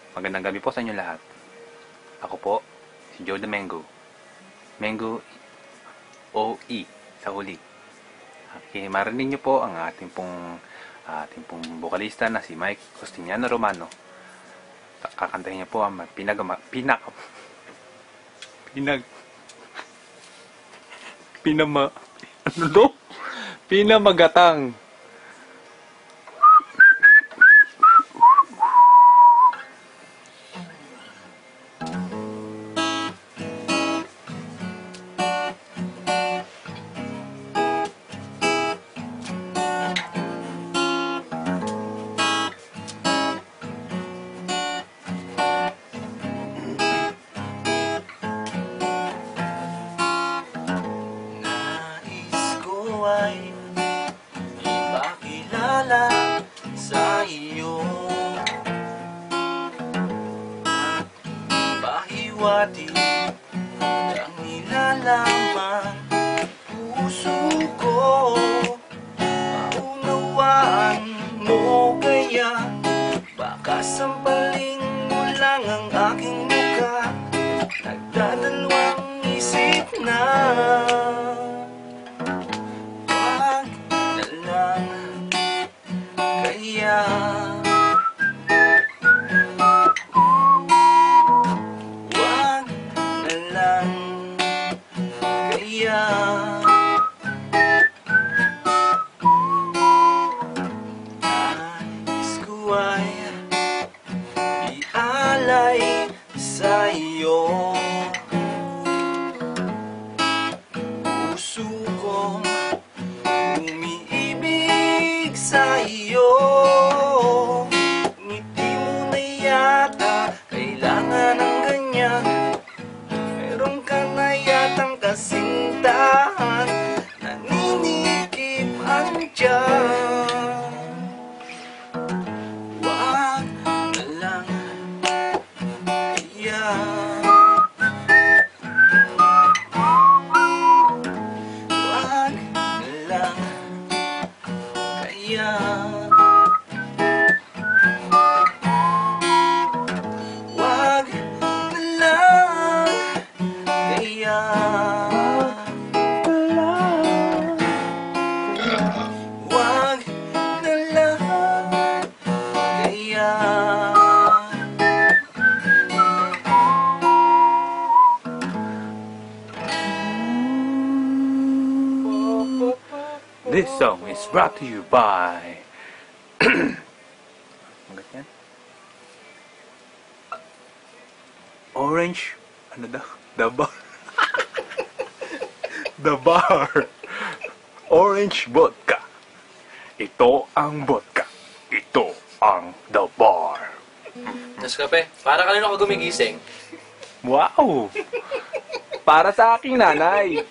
Magandang gabi po sa inyo lahat. Ako po, si Joe the Mango. Mango OE sa huli. Okay, marinig niyo po ang ating pong bokalista na si Mike Costiniano Romano. Kakantahin niya po ang pinamagatang. Ay ipakilala sa iyo, pahiwati ang nilalaman puso ko, maunawaan mo kaya, baka sampalin mo lang ang aking mukha, nagdadalawang isip na. Kaya wag na lang, kaya nais ko ay ialay sa iyo, puso kong umiibig sa iyo. Ngiti mo na yata, kailangan ng ganyan. Meron ka na yatang kasintahan, naninikip ang tiyan. Wag na lang, kaya wag na lang, kaya wag na lang, kaya wag na lang, kaya This song is brought to you by Orange, ano daw? The bar. The bar. Orange vodka. Ito ang vodka. Ito ang the bar. Nescafe, para kanino ka gumigising? Wow! Para sa aking nanay.